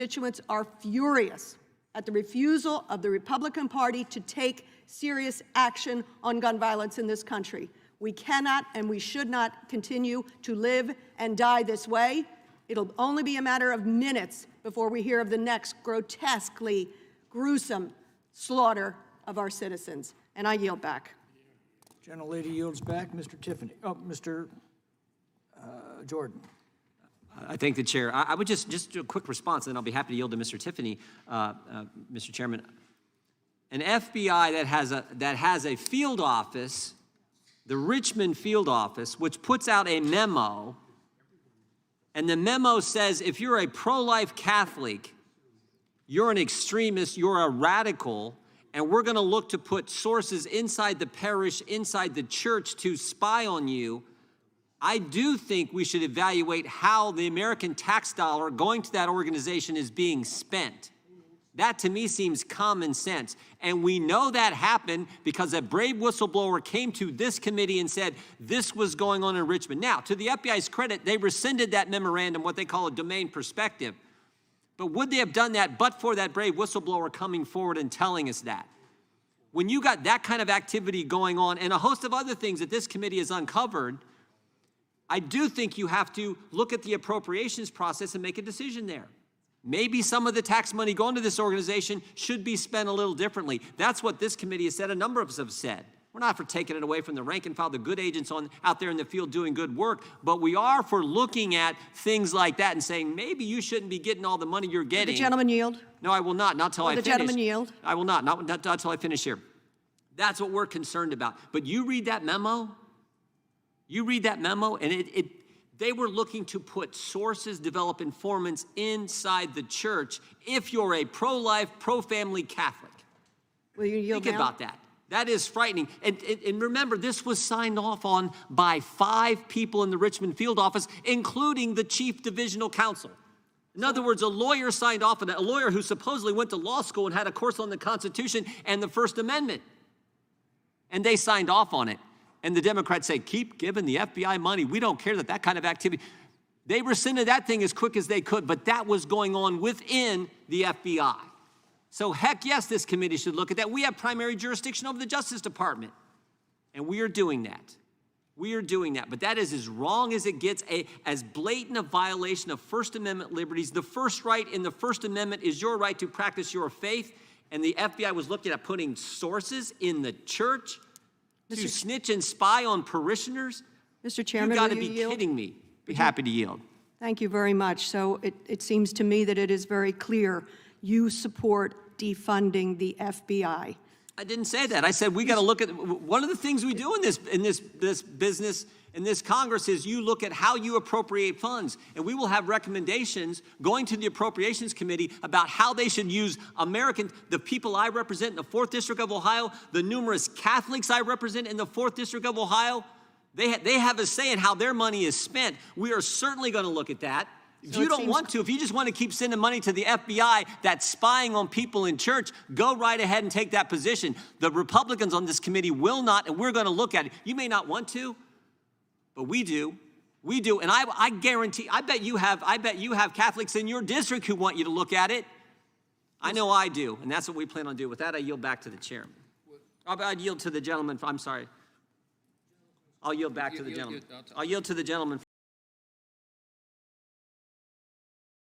Constituents are furious at the refusal of the Republican Party to take serious action on gun violence in this country. We cannot and we should not continue to live and die this way. It'll only be a matter of minutes before we hear of the next grotesquely gruesome slaughter of our citizens. And I yield back. Gentlelady yields back. Mr. Tiffany. Oh, Mr. Jordan. I thank the chair. I would just do a quick response, and I'll be happy to yield to Mr. Tiffany, Mr. Chairman. An FBI that has a field office, the Richmond field office, which puts out a memo, and the memo says if you're a pro-life Catholic, you're an extremist, you're a radical, and we're going to look to put sources inside the parish, inside the church to spy on you. I do think we should evaluate how the American tax dollar going to that organization is being spent. That to me seems common sense. And we know that happened because a brave whistleblower came to this committee and said this was going on in Richmond. Now, to the FBI's credit, they rescinded that memorandum, what they call a domain perspective. But would they have done that but for that brave whistleblower coming forward and telling us that? When you got that kind of activity going on and a host of other things that this committee has uncovered, I do think you have to look at the appropriations process and make a decision there. Maybe some of the tax money going to this organization should be spent a little differently. That's what this committee has said. A number of us have said. We're not for taking it away from the rank and file, the good agents out there in the field doing good work, but we are for looking at things like that and saying maybe you shouldn't be getting all the money you're getting. Will the gentleman yield? No, I will not. Not till I finish. The gentleman yield? I will not until I finish here. That's what we're concerned about. But you read that memo. You read that memo, and they were looking to put sources, develop informants inside the church if you're a pro-life, pro-family Catholic. Will you yield Think now? about that. That is frightening. And remember, this was signed off on by 5 people in the Richmond field office, including the chief divisional counsel. In other words, a lawyer signed off on it, a lawyer who supposedly went to law school and had a course on the Constitution and the First Amendment. And they signed off on it. And the Democrats say, keep giving the FBI money. We don't care that kind of activity. They rescinded that thing as quick as they could, but that was going on within the FBI. So heck yes, this committee should look at that. We have primary jurisdiction over the Justice Department, and we are doing that. We are doing that, but that is as wrong as it gets, as blatant a violation of First Amendment liberties. The first right in the First Amendment is your right to practice your faith, and the FBI was looking at putting sources in the church to snitch and spy on parishioners? Mr. Chairman, you've got to be yield? kidding me. Be happy to yield. Thank you very much. So it seems to me that it is very clear you support defunding the FBI. I didn't say that. I said we got to look at one of the things we do in this business in this Congress is you look at how you appropriate funds, and we will have recommendations going to the Appropriations Committee about how they should use the people I represent in the 4th District of Ohio, the numerous Catholics I represent in the 4th District of Ohio. They have a say in how their money is spent. We are certainly going to look at that. If you don't want to, if you just want to keep sending money to the FBI that's spying on people in church, go right ahead and take that position. The Republicans on this committee will not, and we're going to look at it. You may not want to, but we do. We do, and I guarantee, I bet you have Catholics in your district who want you to look at it. I know I do, and that's what we plan on doing. With that, I yield back to the chairman. I'd yield to the gentleman. I'm sorry. I'll yield back to the gentleman. I'll yield to the gentleman.